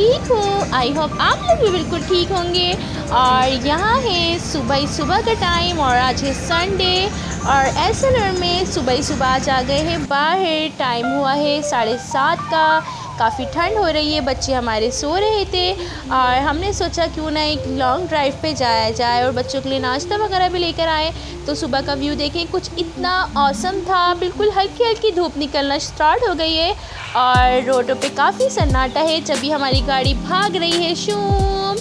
ठीक हूँ। I hope आप लोग भी बिल्कुल ठीक होंगे। और यहाँ है सुबह सुबह का टाइम और आज है संडे और एसएलआर में सुबह ही सुबह आज आ गए हैं बाहर। टाइम हुआ है 7:30 का। काफ़ी ठंड हो रही है, बच्चे हमारे सो रहे थे और हमने सोचा क्यों ना एक लॉन्ग ड्राइव पे जाया जाए और बच्चों के लिए नाश्ता वगैरह भी लेकर आए। तो सुबह का व्यू देखें, कुछ इतना औसम था। बिल्कुल हल्की हल्की धूप निकलना स्टार्ट हो गई है और रोडों पे काफ़ी सन्नाटा है। जब हमारी गाड़ी भाग रही है शूम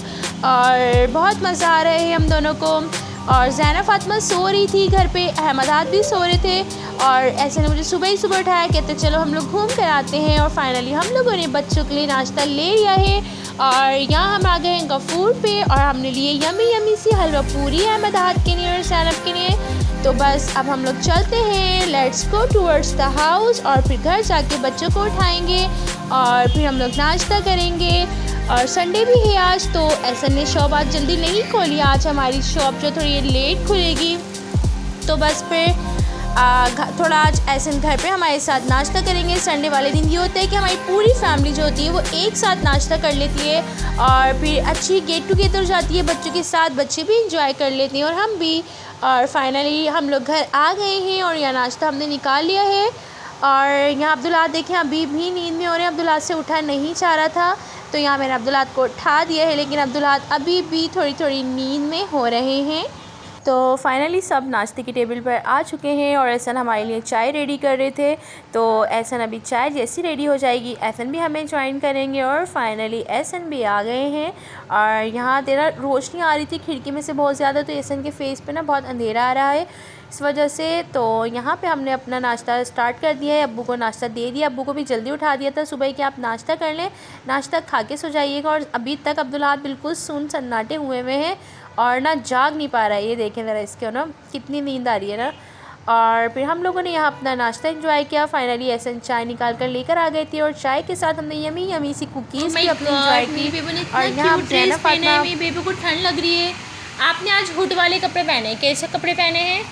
और बहुत मज़ा आ रहा है हम दोनों को। और ज़ैना फ़ातिमा सो रही थी घर पे, अहमदाद भी सो रहे थे और ऐसे ने मुझे सुबह ही सुबह उठाया, कहते चलो हम लोग घूम कर आते हैं। और फाइनली हम लोगों ने बच्चों के लिए नाश्ता ले लिया है और यहाँ हम आ गए हैं गफूर पे और हमने लिए यमी यमी सी हलवा पूरी अहमदाद के लिए और ज़ैनब के लिए। तो बस अब हम लोग चलते हैं, let's go towards the house और फिर घर जाके बच्चों को उठाएंगे और फिर हम लोग नाश्ता करेंगे। और संडे भी है आज, तो एहसन ने शॉप आज जल्दी नहीं खोली। आज हमारी शॉप जो थोड़ी लेट खुलेगी, तो बस फिर थोड़ा आज एहसन घर पे हमारे साथ नाश्ता करेंगे। संडे वाले दिन ये होता है कि हमारी पूरी फैमिली जो होती है वो एक साथ नाश्ता कर लेती है और फिर अच्छी गेट टुगेदर जाती है बच्चों के साथ, बच्चे भी इंजॉय कर लेते हैं और हम भी। और फाइनली हम लोग घर आ गए हैं और यह नाश्ता हमने निकाल लिया है। और यहाँ अब्दुल्ला देखें अभी भी नींद में हो रहे हैं, अब्दुल्ला से उठा नहीं चाह रहा था, तो यहाँ मैंने अब्दुल्ला को उठा दिया है, लेकिन अब्दुल्ला अभी भी थोड़ी थोड़ी नींद में हो रहे हैं। तो फाइनली सब नाश्ते की टेबल पर आ चुके हैं और एहसन हमारे लिए चाय रेडी कर रहे थे। तो एहसन अभी चाय जैसी रेडी हो जाएगी एहसन भी हमें ज्वाइन करेंगे। और फाइनली एहसन भी आ गए हैं और यहाँ तेरा रोशनी आ रही थी खिड़की में से बहुत ज़्यादा, तो एहसन के फेस पे ना बहुत अंधेरा आ रहा है इस वजह से। तो यहाँ पे हमने अपना नाश्ता स्टार्ट कर दिया है, अब्बू को नाश्ता दे दिया, अब्बू को भी जल्दी उठा दिया था सुबह कि आप नाश्ता कर लें, नाश्ता खा के सो जाइएगा। और अभी तक अब्दुल्ला बिल्कुल सुन सन्नाटे हुए हैं और ना जाग नहीं पा रहा है। ये देखें ज़रा इसके ना कितनी नींद आ रही है ना। और फिर हम लोगों ने यहाँ अपना नाश्ता एंजॉय किया। फाइनली एहसन चाय निकाल कर लेकर आ गई थी और चाय के साथ हमने यमी यमी सी कुकीज़ भी अपनी एंजॉय की। और यहाँ बेबी को ठंड लग रही है। आपने आज हुड वाले कपड़े पहने, कैसे कपड़े पहने हैं?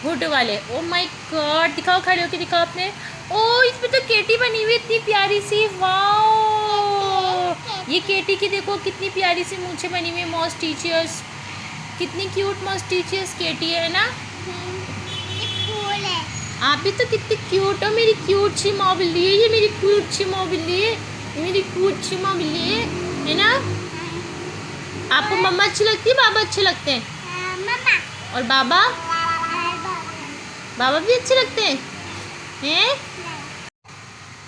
हुड वाले। ओ माय गॉड, दिखाओ, खड़े होके दिखाओ आपने। ओ इसमें तो केटी बनी हुई इतनी प्यारी सी, वाओ। ये केटी की देखो कितनी प्यारी सी मूंछें बनी हुई है, मॉस्टिचियस, कितनी क्यूट मॉस्टिचियस केटी है ना। आप भी तो कितनी क्यूट हो, मेरी क्यूट सी माँ बिल्ली है ये, मेरी क्यूट सी माँ बिल्ली है, ये मेरी क्यूट सी माँ बिल्ली है ना। आपको मम्मा अच्छी लगती है, बाबा अच्छे लगते हैं? मम्मा। और बाबा? बाबा भी अच्छे लगते हैं?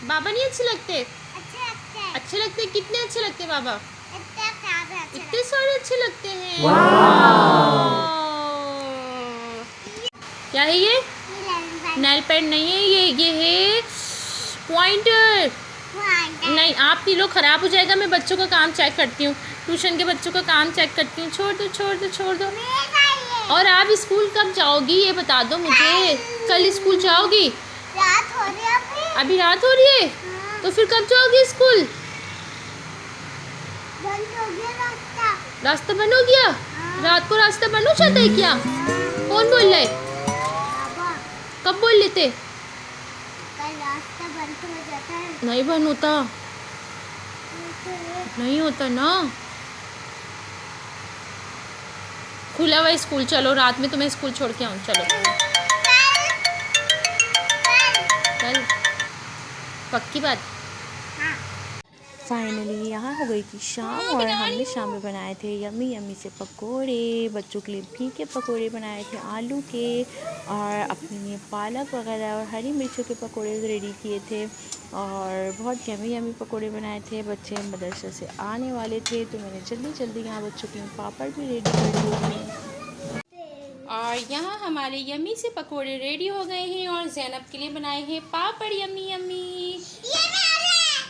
बाबा नहीं अच्छे लगते? अच्छे लगते हैं। कितने अच्छे लगते हैं बाबा? इतने सारे अच्छे लगते हैं। क्या है ये? नेल पेंट नहीं है, ये है पॉइंटर। नहीं, आप तीनों ख़राब हो जाएगा। मैं बच्चों का काम चेक करती हूँ, ट्यूशन के बच्चों का काम चेक करती हूँ। छोड़ दो छोड़ दो छोड़ दो। और आप स्कूल कब जाओगी ये बता दो मुझे। कल स्कूल जाओगी? रात हो रही है अभी रात हो रही है। तो फिर कब जाओगी स्कूल? बंद हो गया रास्ता। रास्ता बंद हो गया? रात को रास्ता बंद हो जाता है क्या? कौन बोल रहा है? कब बोल लेते? कल रास्ता बंद हो जाता है। नहीं बंद होता, नहीं होता ना, खुला हुआ स्कूल। चलो रात में तुम्हें स्कूल छोड़ के आऊँ, चलो चल, पक्की बात। फाइनली यहाँ हो गई थी शाम और हमने शाम में बनाए थे यमी यमी से पकोड़े। बच्चों के लिए फीके पकोड़े बनाए थे आलू के और अपने लिए पालक वगैरह और हरी मिर्चों के पकोड़े रेडी किए थे और बहुत यमी यमी पकोड़े बनाए थे। बच्चे मदरसे से आने वाले थे तो मैंने जल्दी जल्दी यहाँ बच्चों के लिए पापड़ भी रेडी कर दिए थे। और यहाँ हमारे यमी से पकोड़े रेडी हो गए हैं और ज़ैनब के लिए बनाए हैं पापड़ यमी यमी।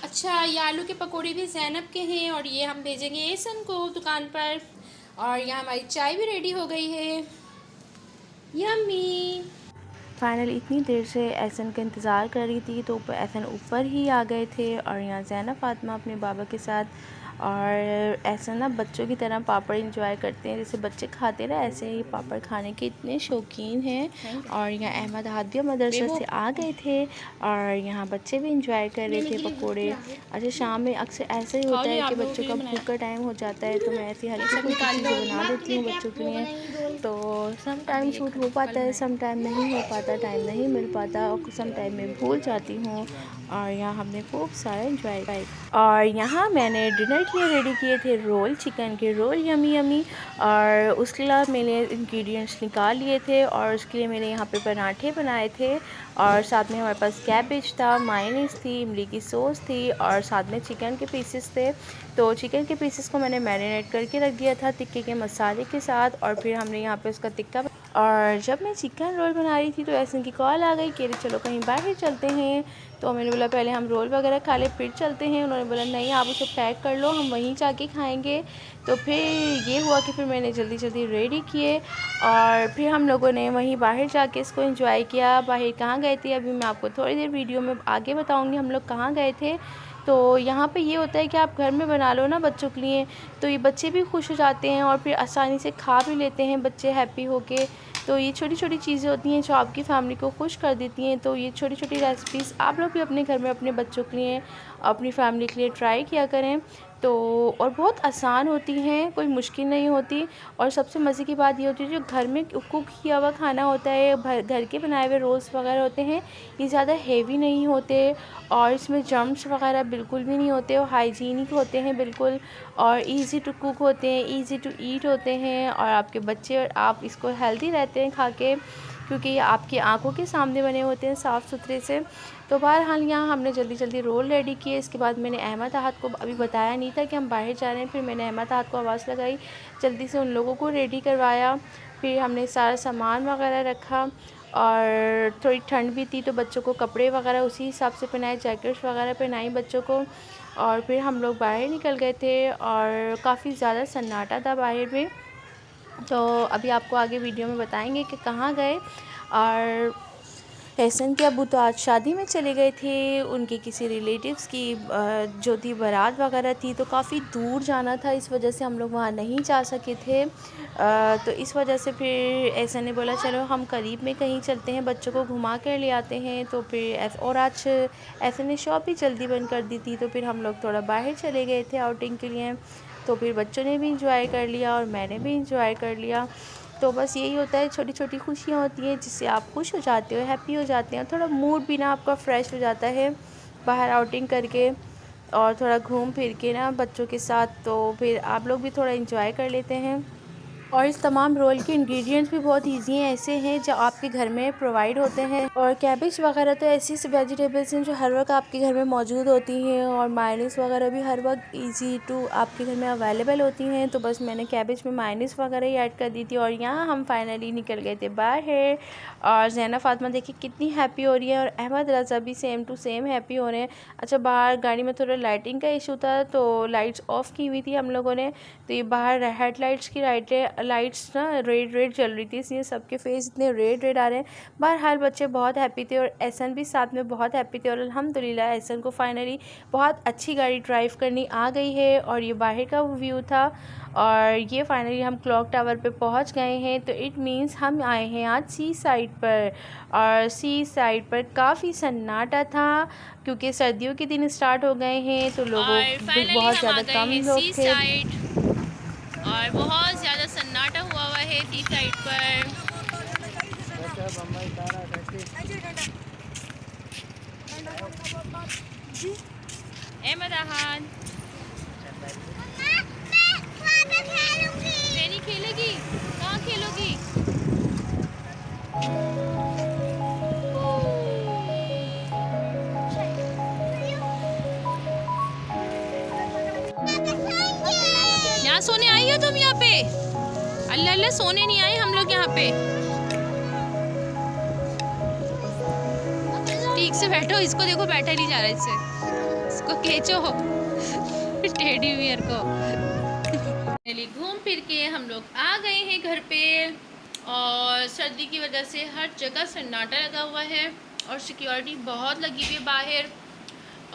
अच्छा, ये आलू के पकोड़े भी ज़ैनब के हैं और ये हम भेजेंगे एहसन को दुकान पर। और यहाँ हमारी चाय भी रेडी हो गई है, यम्मी। फाइनली इतनी देर से एहसन का इंतज़ार कर रही थी तो एहसन ऊपर ही आ गए थे और यहाँ ज़ैनब फ़ातिमा अपने बाबा के साथ और ऐसा ना बच्चों की तरह पापड़ इंजॉय करते हैं, जैसे बच्चे खाते ना ऐसे ही पापड़ खाने के इतने शौकीन हैं। और यहाँ अहमद हादिया मदरसा से आ गए थे और यहाँ बच्चे भी इंजॉय कर रहे थे पकोड़े। अच्छा शाम में अक्सर ऐसा ही होता है कि बच्चों का भूख का टाइम हो जाता है, तो मैं ऐसी हल्की फुल्की चीज़ें बना देती हूँ बच्चों के लिए। तो सम टाइम शूट हो पाता है, सम टाइम नहीं हो पाता, टाइम नहीं मिल पाता और सम टाइम मैं भूल जाती हूँ। और यहाँ हमने खूब सारा इंजॉय किया। और यहाँ मैंने डिनर के लिए रेडी किए थे रोल, चिकन के रोल यमी यमी। और उसके अलावा मैंने इंग्रेडिएंट्स निकाल लिए थे और उसके लिए मैंने यहाँ पे पराठे बनाए थे। और साथ में हमारे पास कैबेज था, मायोनीज थी, इमली की सॉस थी और साथ में चिकन के पीसेस थे। तो चिकन के पीसेस को मैंने मैरिनेट करके रख दिया था टिक्के के मसाले के साथ। और फिर हमने यहाँ पे उसका टिक्का, और जब मैं चिकन रोल बना रही थी तो ऐसे की कॉल आ गई कि चलो कहीं बाहर चलते हैं। तो मैंने बोला पहले हम रोल वगैरह खा ले फिर चलते हैं। उन्होंने बोला नहीं आप उसे पैक कर लो, हम वहीं जाके खाएंगे। तो फिर ये हुआ कि फिर मैंने जल्दी जल्दी रेडी किए और फिर हम लोगों ने वहीं बाहर जाके इसको एंजॉय किया। बाहर कहाँ गए थे अभी मैं आपको थोड़ी देर वीडियो में आगे बताऊँगी हम लोग कहाँ गए थे। तो यहाँ पे ये होता है कि आप घर में बना लो ना बच्चों के लिए, तो ये बच्चे भी खुश हो जाते हैं और फिर आसानी से खा भी लेते हैं बच्चे हैप्पी होके। तो ये छोटी छोटी चीज़ें होती हैं जो आपकी फैमिली को खुश कर देती हैं। तो ये छोटी छोटी रेसिपीज़ आप लोग भी अपने घर में अपने बच्चों के लिए, अपनी फैमिली के लिए ट्राई किया करें। तो और बहुत आसान होती हैं, कोई मुश्किल नहीं होती। और सबसे मज़े की बात ये होती है जो घर में कुक किया हुआ खाना होता है, घर के बनाए हुए रोल्स वगैरह होते हैं, ये ज़्यादा हेवी नहीं होते और इसमें जर्म्स वगैरह बिल्कुल भी नहीं होते और हाइजीनिक होते हैं बिल्कुल। और इजी टू कुक होते हैं, इजी टू ईट होते हैं और आपके बच्चे और आप इसको हेल्दी रहते हैं खा के, क्योंकि ये आपकी आंखों के सामने बने होते हैं साफ़ सुथरे से। तो बहरहाल यहाँ हमने जल्दी जल्दी रोल रेडी किए। इसके बाद मैंने अहमद आहद को अभी बताया नहीं था कि हम बाहर जा रहे हैं, फिर मैंने अहमद आहद को आवाज़ लगाई, जल्दी से उन लोगों को रेडी करवाया। फिर हमने सारा सामान वगैरह रखा और थोड़ी ठंड भी थी तो बच्चों को कपड़े वगैरह उसी हिसाब से पहनाए, जैकेट्स वगैरह पहनाई बच्चों को। और फिर हम लोग बाहर निकल गए थे और काफ़ी ज़्यादा सन्नाटा था बाहर में। तो अभी आपको आगे वीडियो में बताएंगे कि कहाँ गए। और एहसन के अबू तो आज शादी में चले गए थे, उनके किसी रिलेटिव्स की जो थी बारात वगैरह थी, तो काफ़ी दूर जाना था, इस वजह से हम लोग वहाँ नहीं जा सके थे। तो इस वजह से फिर एहसन ने बोला चलो हम करीब में कहीं चलते हैं, बच्चों को घुमा कर ले आते हैं। तो फिर और आज एहसन ने शॉप भी जल्दी बंद कर दी थी, तो फिर हम लोग थोड़ा बाहर चले गए थे आउटिंग के लिए। तो फिर बच्चों ने भी इंजॉय कर लिया और मैंने भी इंजॉय कर लिया। तो बस यही होता है, छोटी छोटी खुशियाँ होती हैं जिससे आप खुश हो जाते हो, हैप्पी हो जाते हैं, थोड़ा मूड भी ना आपका फ़्रेश हो जाता है बाहर आउटिंग करके और थोड़ा घूम फिर के ना बच्चों के साथ। तो फिर आप लोग भी थोड़ा इंजॉय कर लेते हैं। और इस तमाम रोल के इंग्रेडिएंट्स भी बहुत इजी हैं, ऐसे हैं जो आपके घर में प्रोवाइड होते हैं। और कैबेज वगैरह तो ऐसी वेजिटेबल्स हैं जो हर वक्त आपके घर में मौजूद होती हैं और मायोनीज़ वगैरह भी हर वक्त इजी टू आपके घर में अवेलेबल होती हैं। तो बस मैंने कैबेज में मायोनीज़ वगैरह ही ऐड कर दी थी। और यहाँ हम फाइनली निकल गए थे बाहर और ज़ैना फातिमा देखिए कितनी हैप्पी हो रही है और अहमद रज़ा भी सेम टू सेम हैप्पी हो रहे हैं। अच्छा बाहर गाड़ी में थोड़ा लाइटिंग का इशू था तो लाइट्स ऑफ़ की हुई थी हम लोगों ने, तो ये बाहर हेडलाइट्स की लाइट्स ना रेड चल रही थी, इसलिए सबके फेस इतने रेड आ रहे हैं। बहरहाल बच्चे बहुत हैप्पी थे और एहसन भी साथ में बहुत हैप्पी थे। और अल्हम्दुलिल्लाह एहसन को फाइनली बहुत अच्छी गाड़ी ड्राइव करनी आ गई है। और ये बाहर का व्यू था और ये फाइनली हम क्लॉक टावर पे पहुंच गए हैं। तो इट मीन्स हम आए हैं आज सी साइड पर और सी साइड पर काफ़ी सन्नाटा था क्योंकि सर्दियों के दिन स्टार्ट हो गए हैं तो लोगों बहुत ज़्यादा कम लोग थे और बहुत ज़्यादा सन्नाटा हुआ है सी साइड पर। अहमद आहद नहीं खेलेगी, कहाँ खेलोगी? यहाँ सोने आई हो तुम यहाँ पे? अल्लाह अल्लाह सोने नहीं आए हम लोग यहाँ पे। ठीक से बैठो, इसको देखो बैठा नहीं जा रहा, इसको खींचो टेडी बियर को। घूम फिर के हम लोग आ गए हैं घर पे और सर्दी की वजह से हर जगह सन्नाटा लगा हुआ है और सिक्योरिटी बहुत लगी हुई है बाहर।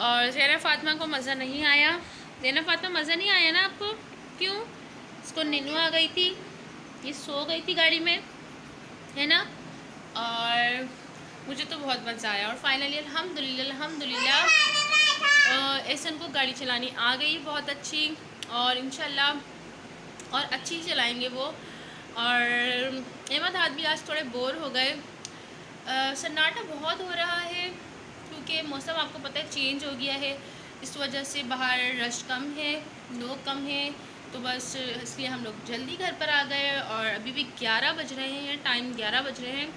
और ज़ैना फातिमा को मज़ा नहीं आया देना फातिमा, मज़ा नहीं आया ना आपको? क्यों? इसको नीनू आ गई थी, ये सो गई थी गाड़ी में, है ना। और मुझे तो बहुत मज़ा आया। और फाइनली अल्हम्दुलिल्लाह एहसन को गाड़ी चलानी आ गई बहुत अच्छी, और इंशाल्लाह और अच्छी चलाएंगे वो। और अहमद हाथ भी आज थोड़े बोर हो गए। सन्नाटा बहुत हो रहा है क्योंकि मौसम आपको पता है चेंज हो गया है, इस वजह से बाहर रश कम है, लोग कम हैं, तो बस इसलिए हम लोग जल्दी घर पर आ गए। और अभी भी 11 बज रहे हैं, टाइम 11 बज रहे हैं,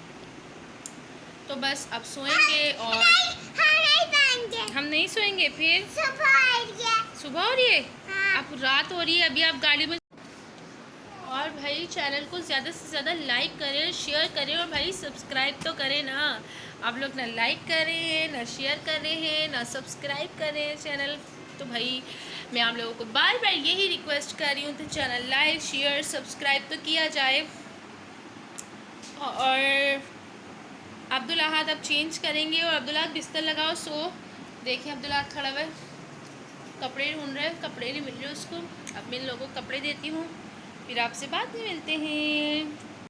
तो बस अब सोएंगे। और हम नहीं सोएंगे, फिर सुबह हो रही है, अब रात हो रही है, अभी आप गाड़ी में। और भाई चैनल को ज़्यादा से ज़्यादा लाइक करें, शेयर करें, और भाई सब्सक्राइब तो करें ना। आप लोग ना लाइक कर रहे हैं, ना शेयर कर रहे हैं, ना सब्सक्राइब कर रहे हैं चैनल। तो भाई मैं आप लोगों को बार बार यही रिक्वेस्ट कर रही हूँ, तो चैनल लाइक शेयर सब्सक्राइब तो किया जाए। और अब्दुल अहद अब चेंज करेंगे, और अब्दुल अहद बिस्तर लगाओ, सो। देखिए अब्दुल अहद खड़ा हुआ है, कपड़े ढूंढ रहे हैं, कपड़े नहीं मिल रहे उसको। अब मैं इन लोगों को कपड़े देती हूँ, फिर आपसे बाद में मिलते हैं।